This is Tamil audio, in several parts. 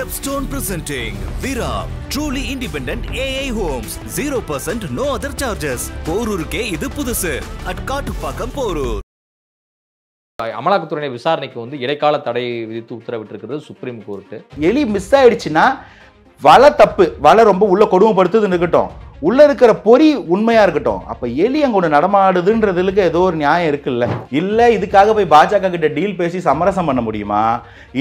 Stepstone presenting Viram, truly independent AI homes, 0% no other charges. போரூருக்கே இது புதுசு at காட்டுப்பாக்கம் போரூர். அமலாக்கத்துறை விசாரணைக்கு இடைக்கால தடை விதித்து உத்தரவிட்டிருக்கிறது சுப்ரீம் கோர்ட். எலி மிஸ் ஆயிடுச்சுன்னா வலை தப்பு, வலை ரொம்ப உள்ள கொடுமைப்படுத்துதுன்னு இருக்கட்டும், உள்ள இருக்கிற பொறி உண்மையா இருக்கட்டும், அப்ப எலி அங்க ஒன்று நடமாடுதுன்றதுக்கு ஏதோ ஒரு நியாயம் இருக்குல்ல. இல்ல இதுக்காக போய் பாஜக கிட்ட டீல் பேசி சமரசம் பண்ண முடியுமா?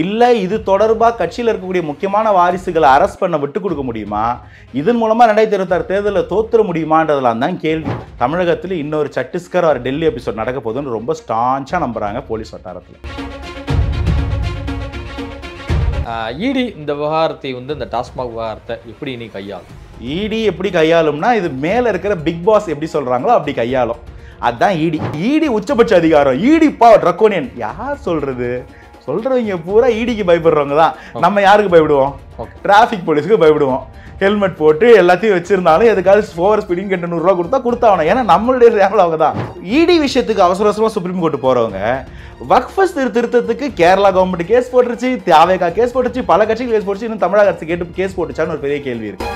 இல்ல இது தொடர்பா கட்சியில் இருக்கக்கூடிய முக்கியமான வாரிசுகளை அரெஸ்ட் பண்ண விட்டு கொடுக்க முடியுமா? இதன் மூலமா 2026 தேர்தலில் தோத்துற முடியுமான்றதெல்லாம் தான் கேள்வி. தமிழகத்தில் இன்னொரு சத்தீஸ்கர் ஒரு டெல்லி எபிசோட் நடக்க போகுதுன்னு ரொம்ப ஸ்டான்ச்சா நம்புறாங்க போலீஸ் வட்டாரத்தில். இடி இந்த விவகாரத்தை இந்த டாஸ்மாக் விவகாரத்தை எப்படி இனி கையாளும்? இடி எப்படி கையாளும்னா, இது மேல இருக்கிற பிக் பாஸ் எப்படி சொல்றாங்களோ அப்படி கையாளும். அதுதான் இடி. இடி உச்சபட்ச அதிகாரம். இடி ட்ரக்கோனியன். யார் சொல்றது? சொல்றவங்க பூரா இடிக்கு பயப்படுறவங்க தான். நம்ம யாருக்கு பயப்படுவோம்? டிராபிக் போலீஸுக்கு பயப்படுவோம். ஹெல்மெட் போட்டு எல்லாத்தையும் வச்சிருந்தாலும் எதுக்காவது ஓவர் ஸ்பீடிங் கேட்டு 100 ரூபா கொடுத்தா கொடுத்தாவணும். ஏன்னா நம்மளுடைய சேவல் அவங்க தான். இடி விஷயத்துக்கு அவசர அவசரமா சுப்ரீம் கோர்ட் போறவங்க வக்ஃப் திருத்தத்துக்கு கேரளா கவர்மெண்ட் கேஸ் போட்டுருச்சு, தியாவேகா கேஸ் போட்டுருச்சு, பல கட்சிகள் கேஸ் போட்டுச்சு, இன்னும் தமிழக அரசு கேஸ் போட்டுச்சான்னு ஒரு பெரிய கேள்வி இருக்கு.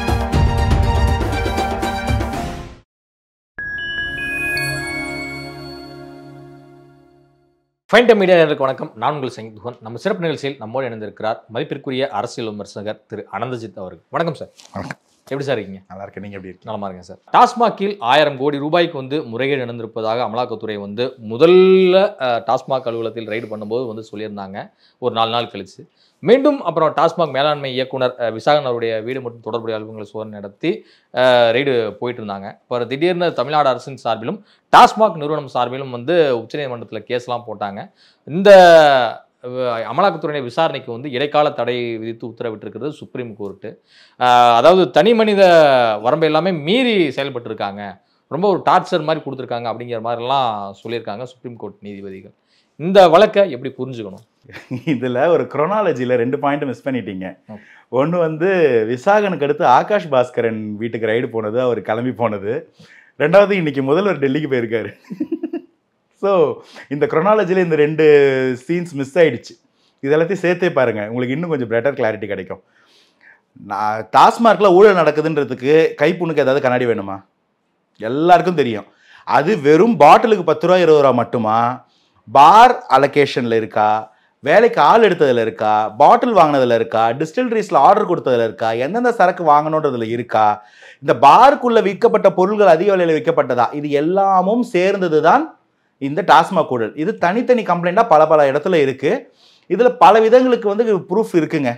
ஃபைன் டைம் மீடியா நேயர்களுக்கு வணக்கம். நான் உங்கள் சங்கீத். நம்ம சிறப்பு நிகழ்ச்சியில் நம்மோடு இணைந்திருக்கிறார் மதிப்பிற்குரிய அரசியல் விமர்சகர் திரு அனந்தஜித் அவர்கள். வணக்கம் சார். வணக்கம். எப்படி சார் இருக்கீங்க? நல்லா இருக்கேன். நீங்க எப்படி இருக்கீங்க? நலமா இருக்கேன் சார். டாஸ்மாகில் 1000 கோடி ரூபாய்க்கு முறைகேடு நடந்திருப்பதாக அமலாக்கத்துறை முதல்ல டாஸ்மாக் அலுவலகத்தில் ரைடு பண்ணும்போது சொல்லியிருந்தாங்க. ஒரு 4 நாள் கழிச்சு மீண்டும் அப்புறம் டாஸ்மாக் மேலாண்மை இயக்குனர் விசாகன் அவருடைய வீடு மற்றும் தொடர்புடைய அலுவலகங்களை சோதனை நடத்தி ரைடு போயிட்டு இருந்தாங்க. இப்போ திடீர்னு தமிழ்நாடு அரசின் சார்பிலும் டாஸ்மாக் நிறுவனம் சார்பிலும் உச்சநீதிமன்றத்தில் கேஸ்லாம் போட்டாங்க. இந்த அமலாக்கத்துறை விசாரணைக்கு இடைக்கால தடை விதித்து உத்தரவிட்டிருக்கிறது சுப்ரீம் கோர்ட்டு. அதாவது தனி மனித வரம்பை எல்லாமே மீறி செயல்பட்டு இருக்காங்க, ரொம்ப ஒரு டார்ச்சர் மாதிரி கொடுத்துருக்காங்க அப்படிங்கிற மாதிரிலாம் சொல்லியிருக்காங்க சுப்ரீம் கோர்ட் நீதிபதிகள். இந்த வழக்கை எப்படி புரிஞ்சுக்கணும்? இதுல ஒரு குரோனாலஜியில் 2 பாயிண்ட் மிஸ் பண்ணிட்டீங்க. ஒன்று விசாகனுக்கு அடுத்து ஆகாஷ் பாஸ்கரன் வீட்டுக்கு ரைடு போனது, அவர் கிளம்பி போனது. 2வது இன்னைக்கு முதல்வர் டெல்லிக்கு போயிருக்காரு. ஸோ இந்த குரோனாலஜியில் இந்த 2 சீன்ஸ் மிஸ் ஆயிடுச்சு. இதெல்லாத்தையும் சேர்த்தே பாருங்க, உங்களுக்கு இன்னும் கொஞ்சம் பெட்டர் கிளாரிட்டி கிடைக்கும். டாஸ்மார்க்ல ஊழல் நடக்குதுன்றதுக்கு கைப்புண்ணுக்கு ஏதாவது கண்ணாடி வேணுமா? எல்லாருக்கும் தெரியும். அது வெறும் பாட்டிலுக்கு 10 ரூபா 20 ரூபா மட்டுமா? பார் அலோகேஷன்ல இருக்கா? வேலைக்கு ஆள் எடுத்ததில் இருக்கா? பாட்டில் வாங்கினதில் இருக்கா? டிஸ்டிலரிஸில் ஆர்டர் கொடுத்ததில் இருக்கா? எந்தெந்த சரக்கு வாங்கணுன்றதுல இருக்கா? இந்த பாருக்குள்ள விற்கப்பட்ட பொருள்கள் அதிக விலையில் விற்கப்பட்டதா? இது எல்லாமும் சேர்ந்தது தான் இந்த டாஸ்மாக் ஊழல். இது தனித்தனி கம்ப்ளைண்டாக பல இடத்துல இருக்கு. இதில் பல விதங்களுக்கு ப்ரூஃப் இருக்குங்க.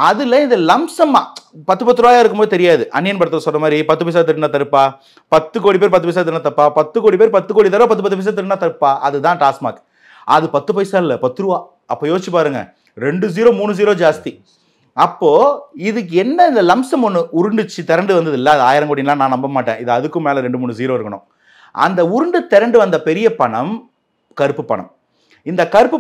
அதில் இந்த லம்சம்மா 10 ரூபாயா இருக்கும்போது தெரியாது. அன்னியன் படத்தில் சொல்ற மாதிரி 10 பைசா திருடினா தருப்பா, 10 கோடி பேர் 10 பைசா திருடினா தப்பா, 10 கோடி பேர் 10 கோடி தடவை 10 பைசா திருடினா தருப்பா. அதுதான் டாஸ்மாக். அது 10 பைசா இல்லை, 10 ரூபா. அப்போ யோசிச்சு பாருங்க, 2 0 3 0 ஜாஸ்தி. அப்போ இதுக்கு என்ன இந்த லம்சம் ஒன்று உருண்டுச்சு திரண்டு வந்தது இல்லை. அது 1000 கோடிலாம் நான் நம்ப மாட்டேன். இது அதுக்கும் மேலே 2 3 0 இருக்கணும். அந்த உருண்டு திரண்டு வந்த பெரிய பணம் கருப்பு பணம். இந்த கருப்பு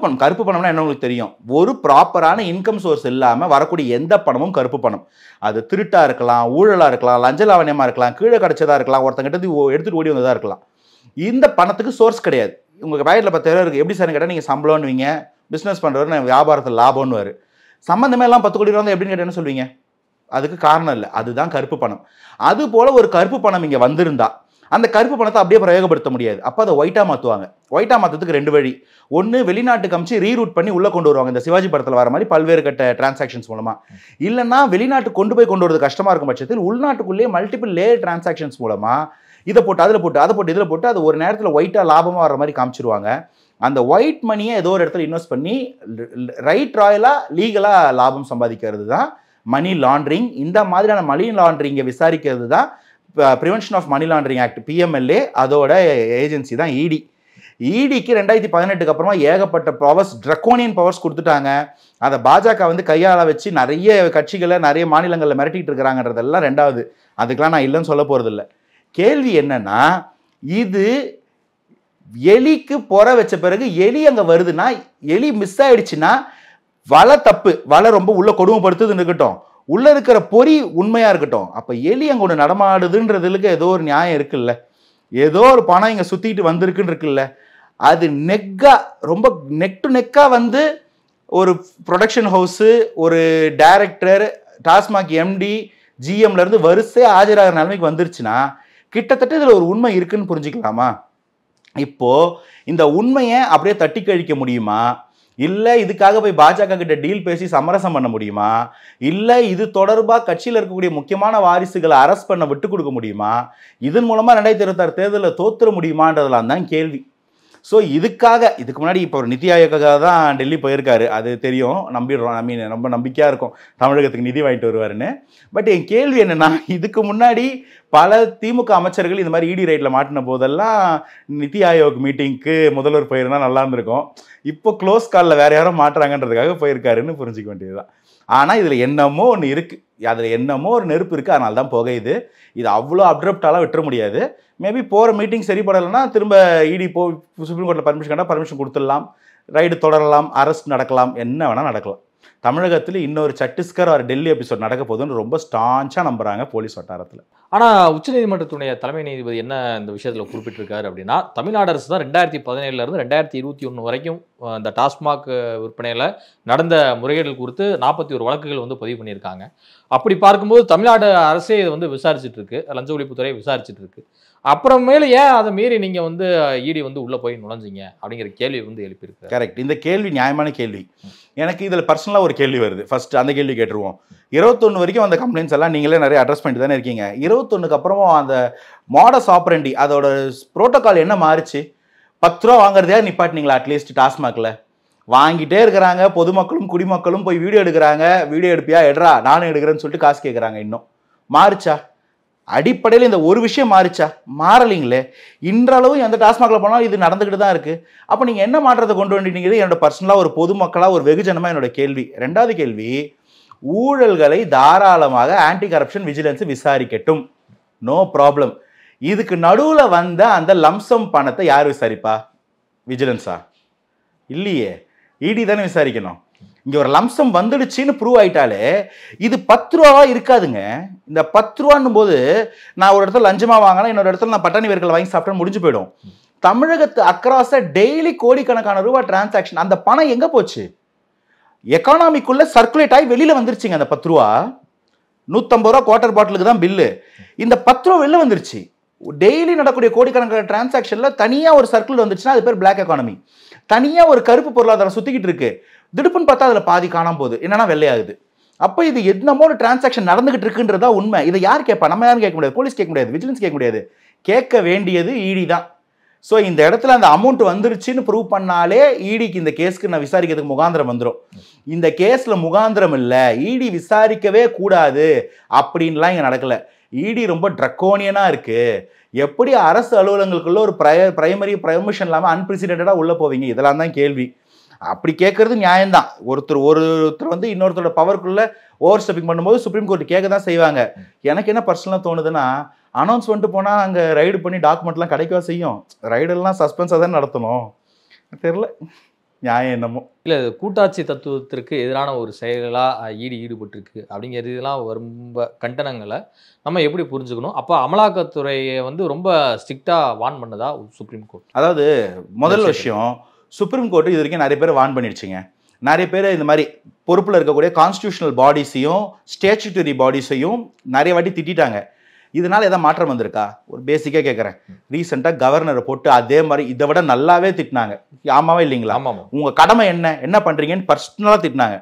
பணம்னா என்ன உங்களுக்கு தெரியும்? ஒரு ப்ராப்பரான இன்கம் சோர்ஸ் இல்லாமல் வரக்கூடிய எந்த பணமும் கருப்பு பணம். அது திருட்டா இருக்கலாம், ஊழலா இருக்கலாம், லஞ்ச லாவணியமா இருக்கலாம், கீழே கிடைச்சதா இருக்கலாம், ஒருத்தங்கிட்ட எடுத்துட்டு ஓடி வந்ததா இருக்கலாம். இந்த பணத்துக்கு சோர்ஸ் கிடையாது. உங்களுக்கு பாக்கெட்டில் 10,000 இருக்கு, எப்படி சார் கேட்டால் நீங்கள் சம்பளம்னுவீங்க, பிஸ்னஸ் பண்ணுறவர் நான் வியாபாரத்தில் லாபம்னு. சம்மந்தமே எல்லாம் 10 கோடி ரூபா எப்படின்னு கேட்டேன்னு சொல்வீங்க. அதுக்கு காரணம் இல்லை, அதுதான் கருப்பு பணம். அது போல ஒரு கருப்பு பணம் இங்கே வந்திருந்தா அந்த கருப்பு பணத்தை அப்படியே பிரயோகப்படுத்த முடியாது. அப்போ அதை ஒயிட்டாக மாற்றுவாங்க. ஒயிட்டாக மாற்றத்துக்கு 2 வழி. ஒன்று, வெளிநாட்டுக்கு அமிச்சு ரீரூட் பண்ணி உள்ளே கொண்டு வருவாங்க, இந்த சிவாஜி படத்தில் வர மாதிரி பல்வேறு கட்ட டிரான்சாக்ஷன்ஸ் மூலமாக. இல்லைன்னா வெளிநாட்டுக்கு கொண்டு வரது கஷ்டமாக இருக்கும் பட்சத்தில் உள்நாட்டுக்குள்ளேயே மல்டிபிள் லேயர் டிரான்சாக்ஷன்ஸ் மூலமாக இதை போட்டு அதில் போட்டு அதை போட்டு இதில் போட்டு அது ஒரு நேரத்தில் ஒயிட்டாக லாபமாக வர மாதிரி காமிச்சிருவாங்க. அந்த ஒயிட் மணியை ஏதோ ஒரு இடத்துல இன்வெஸ்ட் பண்ணி ரைட் ராயலாக லீகலாக லாபம் சம்பாதிக்கிறது தான் மணி லாண்ட்ரிங். இந்த மாதிரியான மணி லாண்ட்ரிங்கை விசாரிக்கிறது தான் prevention of money laundering act, PMLA. அதோட ஏஜென்சி தான் இடி. இடிக்கு 2018க்கு அப்புறமா ஏகப்பட்ட பவர்ஸ், ட்ரக்கோனியன் பவர்ஸ் கொடுத்துட்டாங்க. அதை பாஜக கையாள வச்சு நிறைய கட்சிகளை நிறைய மாநிலங்களில் மிரட்டிட்டு இருக்கிறாங்கன்றதெல்லாம் 2வது. அதுக்கெல்லாம் நான் இல்லைன்னு சொல்ல போகிறது இல்லை. கேள்வி என்னன்னா, இது எலிக்கு பொற வச்ச பிறகு எலி அங்கே வருதுன்னா, எலி மிஸ் ஆயிடுச்சுன்னா வலை தப்பு, வலை ரொம்ப உள்ள கொடுமைப்படுத்துதுன்னு இருக்கட்டும், உள்ள இருக்கிற பொறி உண்மையா இருக்கட்டும், அப்ப எலி அங்க ஒன்று நடமாடுதுன்றதுக்கு ஏதோ ஒரு நியாயம் இருக்குல்ல. ஏதோ ஒரு பணம் இங்க சுத்திட்டு வந்திருக்குன்னு இருக்குல்ல. அது நெக்கா ரொம்ப நெக் டு நெக்கா ஒரு ப்ரொடக்ஷன் ஹவுஸு, ஒரு டைரக்டர், டாஸ்மாக் எம்டி, ஜிஎம்ல இருந்து வரிசை ஆஜராகிற நிலைமைக்கு வந்துருச்சுன்னா கிட்டத்தட்ட இதில் ஒரு உண்மை இருக்குன்னு புரிஞ்சுக்கலாமா? இப்போ இந்த உண்மையை அப்படியே தட்டி கழிக்க முடியுமா? இல்லை இதுக்காக போய் பாஜக கிட்ட டீல் பேசி சமரசம் பண்ண முடியுமா? இல்லை இது தொடர்பாக கட்சியில் இருக்கக்கூடிய முக்கியமான வாரிசுகளை அரெஸ்ட் பண்ண விட்டு கொடுக்க முடியுமா? இதன் மூலமாக 2026 தேர்தலில் தோத்துற முடியுமான்றதெல்லாம் தான் கேள்வி. ஸோ இதுக்கு முன்னாடி இப்போ ஒரு நிதி ஆயோக்காக தான் டெல்லி போயிருக்காரு, அது தெரியும், நம்பிடுறோம். ரொம்ப நம்பிக்கையாக இருக்கும் தமிழகத்துக்கு நிதி வாங்கிட்டு வருவாருன்னு. பட் என் கேள்வி என்னென்னா, இதுக்கு முன்னாடி பல திமுக அமைச்சர்கள் இந்த மாதிரி இடி ரைட்டில் மாட்டின போதெல்லாம் நிதி ஆயோக் மீட்டிங்க்கு முதல்வர் போயிருந்தா நல்லா இருந்திருக்கும். இப்போ க்ளோஸ் காலில் வேற யாரும் மாட்டுறாங்கன்றதுக்காக போயிருக்காருன்னு புரிஞ்சிக்க வேண்டியதுதான். ஆனால் இதில் என்னமோ ஒன்று இருக்குது, அதில் என்னமோ ஒரு நெருப்பு இருக்குது, அதனால தான் புகையுது. இது அவ்வளோ அப்ரப்டாலாம் விட்டுற முடியாது. மேபி போகிற மீட்டிங் சரிப்படலைன்னா திரும்ப இடி சுப்ரீம் கோர்ட்டில் பர்மிஷன் கொடுத்துடலாம், ரைடு தொடரலாம், அரெஸ்ட் நடக்கலாம், என்ன வேணால் நடக்கலாம். தமிழகத்தில் இன்னொரு சத்தீஸ்கர் ஒரு டெல்லி எபிசோட் நடக்க போகுதுன்னு ரொம்ப ஸ்டான்ச்சாக நம்புறாங்க போலீஸ் வட்டாரத்தில். ஆனால் உச்சநீதிமன்றத்துடைய தலைமை நீதிபதி என்ன இந்த விஷயத்தில் குறிப்பிட்டிருக்காரு அப்படின்னா, தமிழ்நாடு அரசு தான் 2017 2021 வரைக்கும் இந்த டாஸ்மாக் விற்பனையில் நடந்த முறைகேடுகள் குறித்து 41 வழக்குகள் வந்து பதிவு பண்ணியிருக்காங்க. அப்படி பார்க்கும்போது தமிழ்நாடு அரசே இதை வந்து விசாரிச்சுட்டு இருக்கு, லஞ்ச ஒழிப்புத்துறை விசாரிச்சுட்டு இருக்கு. அப்புறமேல ஏன் அதை மீறி நீங்கள் வந்து இடி வந்து உள்ளே போய் நுழைஞ்சிங்க அப்படிங்கிற கேள்வி வந்து எழுப்பியிருக்கு. கரெக்ட். இந்த கேள்வி நியாயமான கேள்வி. எனக்கு இதில் பர்சனலாக ஒரு கேள்வி வருது. ஃபர்ஸ்ட் அந்த கேள்வி கேட்டுருவோம். 21 வரைக்கும் அந்த கம்ப்ளைண்ட்ஸ் எல்லாம் நீங்களே நிறைய அட்ரஸ் பண்ணிட்டு தானே இருக்கீங்க. 21க்கு அப்புறமும் அந்த மாடஸ் ஆப்பரண்டி, அதோட ப்ரோட்டோகால் என்ன மாறிச்சு? 10 ரூபா வாங்குறதையா நிப்பாட்டினீங்களா? அட்லீஸ்ட் டாஸ்மாக்ல வாங்கிட்டே இருக்கிறாங்க, பொதுமக்களும் குடிமக்களும் போய் வீடியோ எடுக்கிறாங்க. வீடியோ எடுப்பியா, எடுறா, நானும் எடுக்கிறேன்னு சொல்லிட்டு காசு கேட்குறாங்க. இன்னும் மாறிச்சா? அடிப்படையில் இந்த ஒரு விஷயம் மாறிச்சா? மாறலிங்களே. இன்றளவும் எந்த டாஸ்மாக்ல போனாலும் இது நடந்துக்கிட்டு தான் இருக்கு. அப்போ நீங்கள் என்ன மாற்றத்தை கொண்டு வந்துட்டீங்க? என்னோட பர்சனலாக ஒரு பொதுமக்களாக ஒரு வெகுஜனமாக என்னோட கேள்வி. ரெண்டாவது கேள்வி, ஊழல்களை தாராளமாக ஆன்டி கரப்ஷன் விஜிலன்ஸ் விசாரிக்கட்டும், நோ ப்ராப்ளம். இதுக்கு நடுவில் வந்த அந்த லம்சம் பணத்தை யார் விசாரிப்பா? விஜிலன்ஸா? இல்லையே, இடி தானே விசாரிக்கணும். இங்கே ஒரு லம்சம் வந்துடுச்சின்னு ப்ரூவ் ஆயிட்டாலே இது 10 ரூபாவா இருக்காதுங்க. இந்த 10 ரூபான்னும் போது நான் ஒரு இடத்துல லஞ்சமாக வாங்கினா, இன்னொரு இடத்துல நான் பட்டாணி வேர்கள் வாங்கி சாப்பிட்டா முடிஞ்சு போயிடும். தமிழகத்து அக்ராஸ டெய்லி கோடிக்கணக்கான ரூபாய் டிரான்சாக்ஷன். அந்த பணம் எங்கே போச்சு? எக்கானாமிக்குள்ள சர்க்குலேட் ஆகி வெளியில் வந்துருச்சுங்க. அந்த 10 ரூபா 150 ரூபா குவார்டர் பாட்டிலுக்கு தான் பில்லு. இந்த 10 ரூபா வெளில வந்துருச்சு. டெய்லி நடக்கூடிய கோடிக்கணக்கான டிரான்சாக்ஷன்ல தனியாக ஒரு சர்க்கிள் வந்துச்சுன்னா அது பேர் பிளாக் எக்கானமி. தனியாக ஒரு கருப்பு பொருளாதாரம் சுற்றிக்கிட்டு இருக்கு. திடுப்புன்னு பார்த்தா அதில் பாதி காணாம போகுது, என்னன்னா வெள்ளையாகுது. அப்போ இது என்னமோ ஒரு டிரான்சாக்ஷன் நடந்துகிட்டு இருக்குன்றதா உண்மை. இதை யார் கேட்பா? நம்ம யாரும் கேட்க முடியாது, போலீஸ் கேட்க முடியாது, விஜிலன்ஸ் கேட்க முடியாது. கேட்க வேண்டியது இடி தான். ஸோ இந்த இடத்துல அந்த அமௌண்ட் வந்துருச்சுன்னு ப்ரூவ் பண்ணாலே இடிக்கு இந்த கேஸ்க்கு நான் விசாரிக்கிறதுக்கு முகாந்திரம் வந்துடும். இந்த கேஸில் முகாந்திரம் இல்லை, இடி விசாரிக்கவே கூடாது அப்படின்லாம் இங்கே நடக்கலை. இடி ரொம்ப ட்ரக்கோனியனாக இருக்குது. எப்படி அரசு அலுவலகங்களுக்குள்ள ஒரு பிரைமரி ப்ரமோஷன் இல்லாமல் அன்பிரசிடென்டாக உள்ளே போவீங்க? இதெல்லாம் தான் கேள்வி. அப்படி கேட்கறது நியாயம்தான். ஒருத்தர் வந்து இன்னொருத்தரோட பவருக்குள்ள ஓவர் ஸ்டெப்பிங் பண்ணும்போது சுப்ரீம் கோர்ட் கேட்க தான் செய்வாங்க. எனக்கு என்ன பர்சனலாக தோணுதுன்னா, அனௌன்ஸ் பண்ணிட்டு போனால் அங்கே ரைடு பண்ணி டாக்குமெண்ட்லாம் கிடைக்கவா செய்யும்? ரைடெல்லாம் சஸ்பென்ஸாக தான் நடத்தணும். தெரியல நியாயம் என்னமோ. இல்லை, கூட்டாட்சி தத்துவத்திற்கு எதிரான ஒரு செயலாக ஈடுபட்டிருக்கு அப்படிங்கிறது இதெல்லாம் ரொம்ப கண்டனங்களை நம்ம எப்படி புரிஞ்சுக்கணும்? அப்போ அமலாக்கத்துறையை வந்து ரொம்ப ஸ்ட்ரிக்டாக வார்ன் பண்ணதா சுப்ரீம் கோர்ட்? அதாவது முதல் விஷயம், சுப்ரீம் கோர்ட்டு இது வரைக்கும் நிறைய பேர் வார்ன் பண்ணிடுச்சிங்க. நிறைய பேர் இந்த மாதிரி பொறுப்பில் இருக்கக்கூடிய கான்ஸ்டியூஷனல் பாடிஸையும் ஸ்டேச்சுட்டரி பாடிஸையும் நிறைய வாட்டி திட்டாங்க. இதனால எதாவது மாற்றம் வந்திருக்கா? ஒரு பேசிக்காக கேட்குறேன். ரீசெண்டாக கவர்னரை போட்டு அதே மாதிரி இதை விட நல்லாவே திட்டினாங்க. ஆமாவா இல்லைங்களா? ஆமாம். உங்கள் கடமை என்ன பண்ணுறீங்கன்னு பர்சனலாக திட்டினாங்க.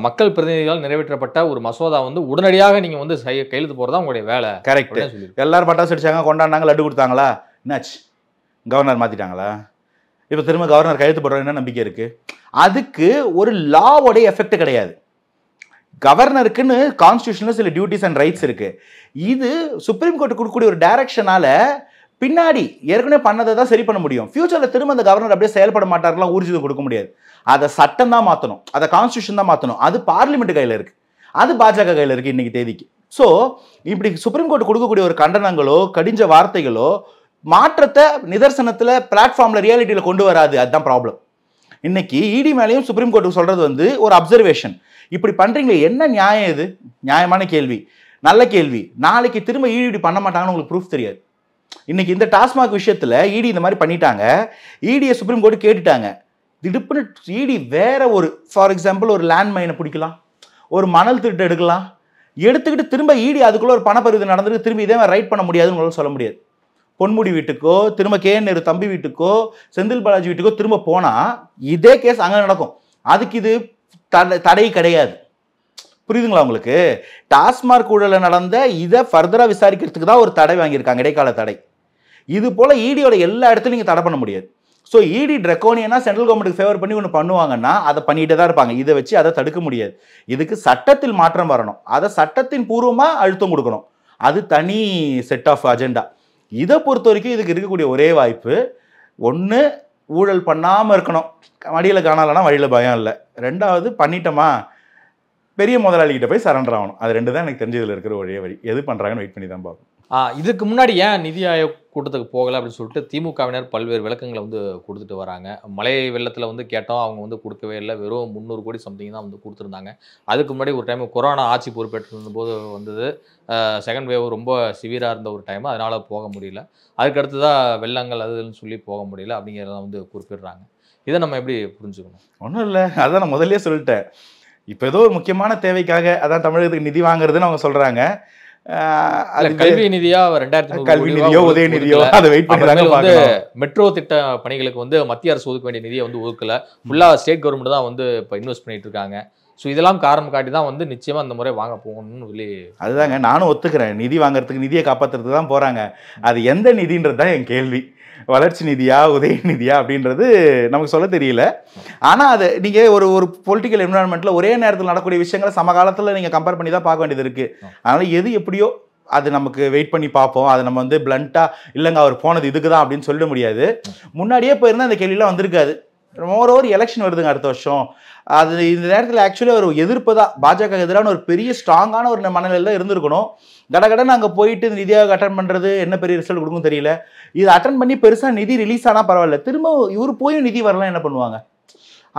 மக்கள் பிரதிநிதிகளால் நிறைவேற்றப்பட்ட ஒரு மசோதா வந்து உடனடியாக நீங்கள் வந்து கையெழுத்து போகிறதா உங்களுடைய வேலை. கரெக்ட். எல்லாரும் பட்டாசு அடிச்சாங்க, கொண்டாடினாங்க, லட்டு கொடுத்தாங்களா? என்னாச்சு? கவர்னர் மாற்றிட்டாங்களா? இப்போ திரும்ப கவர்னர் கையெழுத்து போடுற என்ன நம்பிக்கை இருக்குது? அதுக்கு ஒரு லாவோடைய எஃபெக்ட் கிடையாது. கவர்னருக்குன்னு கான்ஸ்டியூஷனில் சில டியூட்டிஸ் அண்ட் ரைட்ஸ் இருக்கு. இது சுப்ரீம் கோர்ட் கொடுக்கக்கூடிய ஒரு டைரக்ஷனால பின்னாடி ஏற்கனவே பண்ணதை தான் சரி பண்ண முடியும். ஃபியூச்சரில் திரும்ப அந்த கவர்னர் அப்படியே செயல்பட மாட்டாருலாம் ஊர்ஜிதம் கொடுக்க முடியாது. அதை சட்டம் தான் மாற்றணும், அதை கான்ஸ்டியூஷன் தான் மாற்றணும். அது பார்லிமெண்ட் கையில் இருக்கு, அது பாஜக கையில் இருக்கு இன்னைக்கு தேதிக்கு. ஸோ இப்படி சுப்ரீம் கோர்ட் கொடுக்கக்கூடிய ஒரு கண்டனங்களோ கடிஞ்ச வார்த்தைகளோ மாற்றத்தை நிதர்சனத்தில் பிளாட்ஃபார்மில் ரியாலிட்டியில் கொண்டு வராது. அதுதான் ப்ராப்ளம். இன்னைக்கு இடி மேலேயும் சுப்ரீம் கோர்ட்டுக்கு சொல்றது வந்து ஒரு அப்சர்வேஷன். இப்படி பண்றீங்களே, என்ன நியாயம்? இது நியாயமான கேள்வி, நல்ல கேள்வி. நாளைக்கு திரும்ப இடி இப்படி பண்ண மாட்டாங்கன்னு உங்களுக்கு ப்ரூஃப் தெரியாது. இன்னைக்கு இந்த டாஸ்மாக் விஷயத்துல இடி இந்த மாதிரி பண்ணிட்டாங்க, இடியை சுப்ரீம் கோர்ட் கேட்டுட்டாங்க. திடுப்புன்னு இடி வேற ஒரு ஃபார் எக்ஸாம்பிள் ஒரு லேண்ட் மைனை பிடிக்கலாம், ஒரு மணல் திருட்டு எடுக்கலாம், எடுத்துக்கிட்டு திரும்ப இடி அதுக்குள்ள ஒரு பணப்பரிவர்த்தனை நடந்துட்டு திரும்பி இதே மாதிரி ரைட் பண்ண முடியாதுன்னு உங்களால சொல்ல முடியாது. பொன்முடி வீட்டுக்கோ திரும்ப KN தம்பி வீட்டுக்கோ செந்தில் பாலாஜி வீட்டுக்கோ திரும்ப போனா இதே கேஸ் அங்க நடக்கும். அதுக்கு இது தடை கிடையாது. புரியுதுங்களா உங்களுக்கு? டாஸ்மாக் ஊழல நடந்த இதை ஃபர்தரா விசாரிக்கிறதுக்கு தான் ஒரு தடை வாங்கியிருக்காங்க, இடைக்கால தடை. இது போல இடியோட எல்லா இடத்துலையும் நீங்க தடை பண்ண முடியாது. ஸோ இடி ட்ரெக்கோனியனா சென்ட்ரல் கவர்மெண்ட்டுக்கு ஃபேவர் பண்ணி ஒன்று பண்ணுவாங்கன்னா அதை பண்ணிட்டு தான் இருப்பாங்க. இதை வச்சு அதை தடுக்க முடியாது. இதுக்கு சட்டத்தில் மாற்றம் வரணும், அதை சட்டத்தின் பூர்வமாக அழுத்தம் கொடுக்கணும். அது தனி செட் ஆஃப் அஜெண்டா. இதை பொறுத்த வரைக்கும் இதுக்கு இருக்கக்கூடிய ஒரே வாய்ப்பு, ஒன்று ஊழல் பண்ணாமல் இருக்கணும், வழியில் காணலைன்னா வழியில் பயம் இல்லை. ரெண்டாவது பண்ணிட்டோமா பெரிய முதலாளிகிட்ட போய் சரண்டர் ஆகணும். அது ரெண்டு தான் எனக்கு தெரிஞ்சதில் இருக்கிற ஒரே வழி. எது பண்ணுறாங்கன்னு வெயிட் பண்ணி தான் பார்ப்போம். இதுக்கு முன்னாடி ஏன் நிதி ஆயோக் கூட்டத்துக்கு போகலை அப்படின்னு சொல்லிட்டு திமுகவினர் பல்வேறு விளக்கங்களை வந்து கொடுத்துட்டு வராங்க. மழை வெள்ளத்தில் வந்து கேட்டோம், அவங்க வந்து கொடுக்கவே இல்லை, வெறும் 300 கோடி சம்திங் தான் வந்து கொடுத்துருந்தாங்க. அதுக்கு முன்னாடி ஒரு டைம் கொரோனா ஆட்சி பொறுப்பேற்றிருந்த போது வந்தது, செகண்ட் வேவ் ரொம்ப சிவியராக இருந்த ஒரு டைம், அதனால் போக முடியல. அதுக்கடுத்து தான் வெள்ளங்கள் அதுன்னு சொல்லி போக முடியல அப்படிங்கிறத வந்து குறிப்பிடுறாங்க. இதை நம்ம எப்படி புரிஞ்சுக்கணும்? ஒன்றும் இல்லை, அதான் நான் முதல்ல சொல்லிட்டேன். இப்போ ஏதோ ஒரு முக்கியமான தேவைக்காக அதான் தமிழகத்துக்கு நிதி வாங்குறதுன்னு அவங்க சொல்கிறாங்க. கல்வி நிதியா 2000 கல்வி நிதியோ உதய நிதியோ அதை வெயிட் பண்ணி வந்து மெட்ரோ திட்ட பணிகளுக்கு வந்து மத்திய அரசு ஒதுக்க வேண்டிய நிதியை வந்து ஒதுக்கல, ஃபுல்லா ஸ்டேட் கவர்மெண்ட் தான் வந்து இப்போ இன்வெஸ்ட் பண்ணிட்டு இருக்காங்க. ஸோ இதெல்லாம் காரணம் காட்டி தான் வந்து நிச்சயமா அந்த முறை வாங்க போகணும்னு சொல்லி. அதுதாங்க நானும் ஒத்துக்கிறேன், நிதி வாங்குறதுக்கு நிதியை காப்பாற்றுறதுக்கு தான் போறாங்க. அது எந்த நிதின்றது தான் என் கேள்வி. வளர்ச்சி நிதியா உதய நிதியா அப்படின்றது நமக்கு சொல்ல தெரியல. ஆனால் அது நீங்கள் ஒரு பொலிட்டிக்கல் என்விரான்மெண்ட்டில் ஒரே நேரத்தில் நடக்கக்கூடிய விஷயங்களை சமகாலத்தில் நீங்கள் கம்பேர் பண்ணி தான் பார்க்க வேண்டியது இருக்குது. அதனால் எது எப்படியோ அது நமக்கு வெயிட் பண்ணி பார்ப்போம். அது நம்ம வந்து பிளண்ட்டாக இல்லைங்க அவர் போனது இதுக்கு தான் அப்படின்னு சொல்லிட முடியாது. முன்னாடியே போயிருந்தால் அந்த கேள்வியெலாம் வந்திருக்காது. மோரோவர் எலெக்ஷன் வருதுங்க அடுத்த வருஷம். அது இந்த நேரத்தில் ஆக்சுவலி ஒரு எதிர்ப்பு தான், பாஜக எதிரான ஒரு பெரிய ஸ்ட்ராங்கான ஒரு மனநிலையில் தான் இருந்திருக்கணும். கடகடன்னு அங்கே போயிட்டு நிதியாக அட்டன் பண்ணுறது என்ன பெரிய ரிசல்ட் கொடுக்கும் தெரியல. இது அட்டன் பண்ணி பெருசாக நிதி ரிலீஸ் ஆனால் பரவாயில்ல, திரும்ப இவர் போயும் நிதி வரலாம் என்ன பண்ணுவாங்க?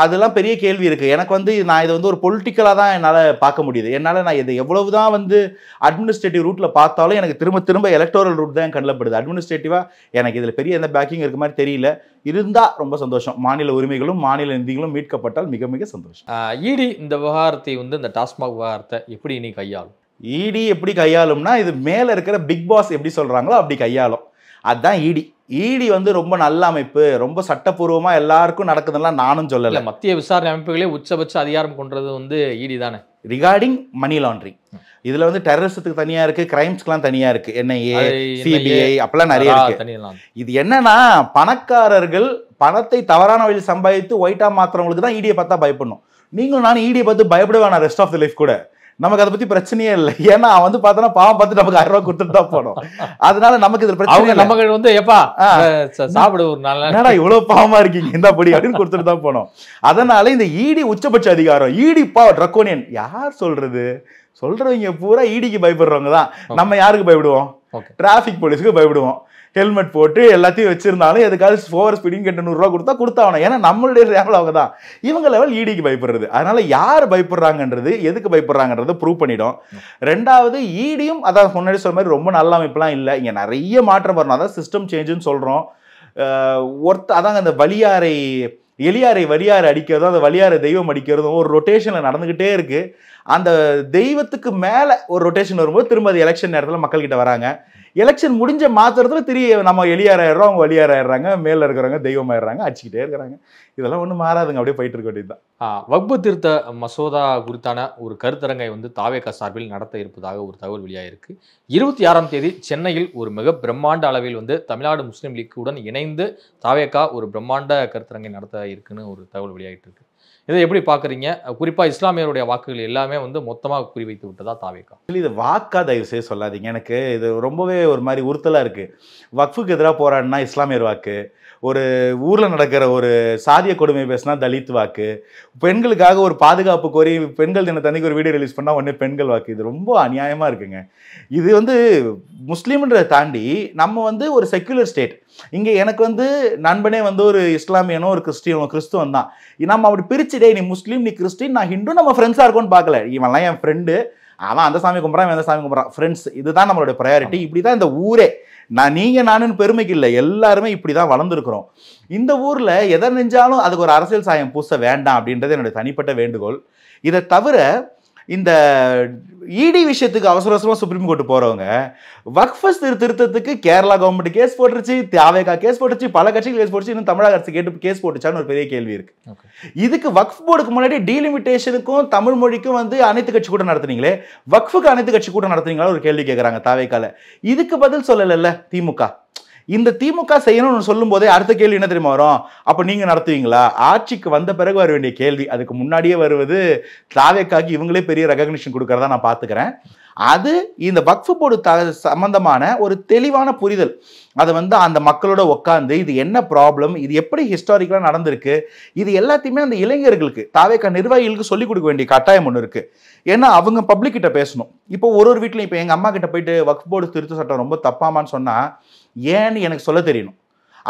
அதெல்லாம் பெரிய கேள்வி இருக்குது. எனக்கு வந்து நான் இதை வந்து ஒரு பொலிட்டிக்கலாக தான் என்னால் பார்க்க முடியுது. என்னால் நான் இதை எவ்வளவு தான் வந்து அட்மினிஸ்ட்ரேட்டிவ் ரூட்டில் பார்த்தாலும் எனக்கு திரும்ப எலக்டோரல் ரூட் தான் கண்ணப்படுது. அட்மினிஸ்ட்ரேட்டிவாக எனக்கு இதில் பெரிய எந்த பேக்கிங் இருக்க மாதிரி தெரியல. இருந்தால் ரொம்ப சந்தோஷம். மாநில உரிமைகளும் மாநில நிதிகளும் மீட்கப்பட்டால் மிக மிக சந்தோஷம். இடி இந்த விவகாரத்தை வந்து இந்த டாஸ்மாக் விவகாரத்தை எப்படி நீ கையாளும்? இடி எப்படி கையாளும்னா, இது மேலே இருக்கிற பிக் பாஸ் எப்படி சொல்கிறாங்களோ அப்படி கையாளும். அதுதான் இடி. இடி வந்து ரொம்ப நல்ல அமைப்பு, ரொம்ப சட்டப்பூர்வமாக எல்லாருக்கும் நடக்குதுலாம் நானும் சொல்லலை. மத்திய விசாரணை அமைப்புகளே உச்சபட்ச அதிகாரம் கொண்டது வந்து இடி தானே. ரிகார்டிங் மணி லாண்ட்ரிங் இதில் வந்து டெரரிசத்துக்கு தனியாக இருக்குது, கிரைம்ஸ்க்குலாம் தனியாக இருக்குது, NIA CBI அப்பெல்லாம் நிறைய இருக்குது. இது என்னன்னா, பணக்காரர்கள் பணத்தை தவறான வழியில் சம்பாதித்து ஒயிட்டா மாத்திரவங்களுக்கு தான் இடியை பார்த்தா பயப்படணும். நீங்களும் நானும் இடியை பார்த்து பயப்பட வேணாம் ரெஸ்ட் ஆஃப் த லைஃப் கூட. நமக்கு அதை பத்தி பிரச்சனையே இல்லை. ஏன்னா அவன் வந்து பார்த்தோன்னா பாவம் பார்த்து நமக்கு 1000 ரூபாய் கொடுத்துட்டு தான் போனோம். அதனால நமக்கு இது பிரச்சனை. நமக்கு வந்து எப்பா சாப்பிடு ஒரு நாள் என்னடா இவ்வளவு பாவமா இருக்கீங்க இந்த படி அப்படின்னு கொடுத்துட்டு தான் போனோம். அதனால இந்த இடி உச்சபட்ச அதிகாரம், இடி பவர் ட்ரக்கோனியன். யார் சொல்றது? சொல்றவங்க பூரா இடிக்கு பயப்படுறவங்க தான். நம்ம யாருக்கு பயப்படுவோம்? டிராபிக் போலீஸுக்கு பயப்படுவோம். ஹெல்மெட் போட்டு எல்லாத்தையும் வச்சிருந்தாலும் எதுக்காவது ஓவர் ஸ்பீடிங் கேட்டு 100 ரூபா கொடுத்தா கொடுத்தாகணும். ஏன்னா நம்மளுடைய லெவல் அவங்க தான். இவங்க லெவல் இடிக்கு பயப்படுறது. அதனால யார் பயப்படுறாங்கன்றது, எதுக்கு பயப்படுறாங்கன்றது ப்ரூவ் பண்ணிடும். ரெண்டாவது, இடியும் அதான் முன்னாடி சொல்ற மாதிரி ரொம்ப நல்ல அமைப்புலாம் இல்லை. இங்கே நிறைய மாற்றம் வரணும். அதான் சிஸ்டம் சேஞ்சுன்னு சொல்கிறோம். அதாங்க அந்த எலியாரை வலியாரை அடிக்கிறதும் அந்த வலியாரை தெய்வம் அடிக்கிறதும் ஒரு ரொட்டேஷனில் நடந்துக்கிட்டே இருக்கு. அந்த தெய்வத்துக்கு மேலே ஒரு ரொட்டேஷன் வரும்போது திரும்ப அது எலெக்ஷன் நேரத்தில் மக்கள்கிட்ட வராங்க. எலெக்ஷன் முடிஞ்ச மாத்திரத்துல நம்ம எலியாராயிடுறோம், அவங்க வலியாராயிடுறாங்க, மேல இருக்கிறவங்க தெய்வம் ஆயிடுறாங்க, அடிச்சுக்கிட்டே இருக்கிறாங்க. இதெல்லாம் ஒன்றும் மாறாதுங்க, அப்படியே போயிட்டு இருக்க வேண்டியதுதான். வக்பு திருத்த மசோதா குறித்தான ஒரு கருத்தரங்கை வந்து தாவேகா சார்பில் நடத்த இருப்பதாக ஒரு தகவல் வெளியாயிருக்கு. 26ஆம் தேதி சென்னையில் ஒரு மிக பிரம்மாண்ட அளவில் வந்து தமிழ்நாடு முஸ்லீம் லீக்குடன் இணைந்து தாவேகா ஒரு பிரம்மாண்ட கருத்தரங்கை நடத்த இருக்குன்னு ஒரு தகவல் வெளியாகிட்டு இருக்கு. இதை எப்படி பார்க்குறீங்க? குறிப்பாக இஸ்லாமியருடைய வாக்குகள் எல்லாமே வந்து மொத்தமாக குறிவைத்து விட்டதா தாவேகா? இது வாக்கா தயவு செய்து சொல்லாதீங்க. எனக்கு இது ரொம்பவே ஒரு மாதிரி உறுத்தலாக இருக்குது. வக்ஃபுக்கு எதிராக போராடினா இஸ்லாமியர் வாக்கு, ஒரு ஊரில் நடக்கிற ஒரு சாதிய கொடுமை பேசினா தலித் வாக்கு, பெண்களுக்காக ஒரு பாதுகாப்பு கோரி பெண்கள் தினத்தன்னைக்கு ஒரு வீடியோ ரிலீஸ் பண்ணால் ஒன்று பெண்கள் வாக்கு. இது ரொம்ப அநியாயமாக இருக்குங்க. இது வந்து முஸ்லீம்ன்றதை தாண்டி நம்ம வந்து ஒரு செக்குலர் ஸ்டேட். இங்கே எனக்கு வந்து நண்பனே வந்து ஒரு இஸ்லாமியனோ ஒரு கிறிஸ்துவன் தான். நம்ம அப்படி பிரிச்சுடே நீ முஸ்லீம் நீ கிறிஸ்டின் நான் ஹிந்து நம்ம ஃப்ரெண்ட்ஸாக இருக்கோன்னு பார்க்கல. இவன்லாம் என் ஃப்ரெண்டு, அவன் அந்த சாமி கும்பிட்றான், அந்த சாமி கும்பிட்றான். ஃப்ரெண்ட்ஸ், இதுதான் நம்மளுடைய ப்ரையாரிட்டி. இப்படி தான் இந்த ஊரே, நானுன்னு பெருமைக்கு இல்லை, எல்லாருமே இப்படி தான் வளர்ந்துருக்குறோம். இந்த ஊரில் எதை நெஞ்சாலும் அதுக்கு ஒரு அரசியல் சாயம் பூச வேண்டாம் அப்படின்றது என்னுடைய தனிப்பட்ட வேண்டுகோள். இதை தவிர இந்த இடி விஷயத்துக்கு அவசர அவசரமாக சுப்ரீம் கோர்ட்டு போகிறவங்க வக்ஃப் திருத்தத்துக்கு கேரளா கவர்மெண்ட் கேஸ் போட்டுருச்சு, தேவைக்கா கேஸ் போட்டுருச்சு, பல கட்சிகள் கேஸ் போட்டுச்சு, இன்னும் தமிழக அரசு கேஸ் போட்டுச்சான்னு ஒரு பெரிய கேள்வி இருக்கு. இதுக்கு வக்ஃப் போர்டுக்கு முன்னாடி டீலிமிட்டேஷனுக்கும் தமிழ் மொழிக்கும் அனைத்து கட்சி கூட்டம் நடத்துனீங்களே, வக்ஃபுக்கு அனைத்து கட்சி கூட்டம் நடத்துனீங்களா ஒரு கேள்வி கேட்குறாங்க தாவேக்கால. இதுக்கு பதில் சொல்லலைல்ல திமுக. இந்த திமுக செய்யணும்னு சொல்லும் போதே அடுத்த கேள்வி என்ன தெரியுமா வரும்? அப்ப நீங்க நடத்துவீங்களா? ஆட்சிக்கு வந்த பிறகு வர வேண்டிய கேள்வி. அதுக்கு முன்னாடியே வருவது தாவேக்காக்கு இவங்களே பெரிய ரெகக்னிஷன் கொடுக்கறதா நான் பாத்துக்கிறேன். அது இந்த வக்ஃப் போர்டு சம்பந்தமான ஒரு தெளிவான புரிதல். அதை அந்த மக்களோட உட்காந்து இது என்ன ப்ராப்ளம், இது எப்படி ஹிஸ்டாரிக்கலா நடந்திருக்கு, இது எல்லாத்தையுமே அந்த இளைஞர்களுக்கு தாவேக்கா நிர்வாகிகளுக்கு சொல்லிக் கொடுக்க வேண்டிய கட்டாயம் ஒன்று இருக்கு. ஏன்னா அவங்க பப்ளிக் கிட்ட பேசணும். இப்போ ஒரு வீட்லையும் இப்போ எங்க அம்மா கிட்ட போயிட்டு வக்ஃப் போர்டு திருத்த சட்டம் ரொம்ப தப்பாமான்னு சொன்னா ஏன்னு எனக்கு சொல்ல தெரியணும்.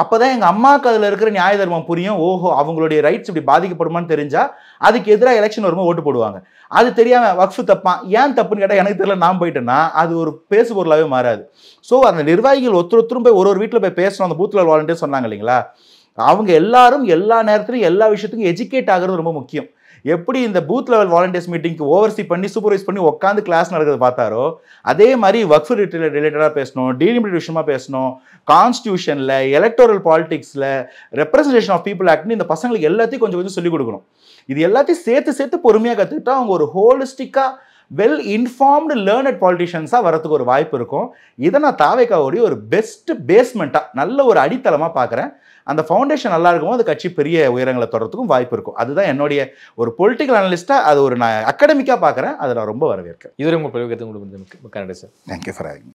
அப்பதான் எங்க அம்மாவுக்கு அதுல இருக்கிற நியாய தர்மம் புரியும். ஓஹோ, அவங்களுடைய ரைட்ஸ் இப்படி பாதிக்கப்படுமான்னு தெரிஞ்சா அதுக்கு எதிராக எலெக்ஷன் வரும்போது ஓட்டு போடுவாங்க. அது தெரியாம வக்ஃப் தப்பா, ஏன் தப்புன்னு கேட்டா எனக்கு தெரியல, நான் போயிட்டேன்னா அது ஒரு பேசு பொருளாவே மாறாது. ஸோ அந்த நிர்வாகிகள் ஒருத்தரும் போய் ஒரு வீட்டில் போய் பேசணும். அந்த பூத் லெவல் வாலண்டியர் சொன்னாங்க இல்லைங்களா, அவங்க எல்லாரும் எல்லா நேரத்திலும் எல்லா விஷயத்துக்கும் எஜுகேட் ஆகிறது ரொம்ப முக்கியம். எப்படி இந்த பூத் லெவல் வாலண்டியர்ஸ் மீட்டிங்க்கு ஓவர்சி பண்ணி சூப்பர்வைஸ் பண்ணி உட்காந்து கிளாஸ் நடக்கிறது பார்த்தாரோ, அதே மாதிரி வக்ஃப் ரிலேட்டடாக பேசணும், டீலிமிட்டட் விஷயமா பேசணும், கான்ஸ்டியூஷனில், எலக்டோரல் பாலிடிக்ஸில், ரெப்ரஸன்டேஷன் ஆஃப் பீப்புள் ஆக்ட்னு இந்த பசங்களுக்கு எல்லாத்தையும் கொஞ்சம் கொஞ்சம் சொல்லிக் கொடுக்கணும். இது எல்லாத்தையும் சேர்த்து பொறுமையாக கற்றுக்கிட்டா அவங்க ஒரு ஹோலிஸ்டிக்காக வெல் இன்ஃபார்ம்டு லேர்னட் பாலிட்டிஷியன்ஸாக வரதுக்கு ஒரு வாய்ப்பு இருக்கும். இதை நான் தாவேக்காவுடைய ஒரு பெஸ்ட் பேஸ்மெண்ட்டாக, நல்ல ஒரு அடித்தளமாக பார்க்குறேன். அந்த ஃபவுண்டேஷன் நல்லா இருக்கும்போது அது கட்சி பெரிய உயரங்களை தொடர்றதுக்கும் வாய்ப்பு இருக்கும். அதுதான் என்னுடைய ஒரு பொலிட்டிக்கல் அனலிஸ்ட்டாக அது ஒரு நான் அகாடமிக்காக பார்க்குறேன். அதை நான் ரொம்ப வரவேற்கிறேன். இதுவரை உங்கள் பல்வேறு உங்களுக்கு நன்றி sir. Thank you for having me.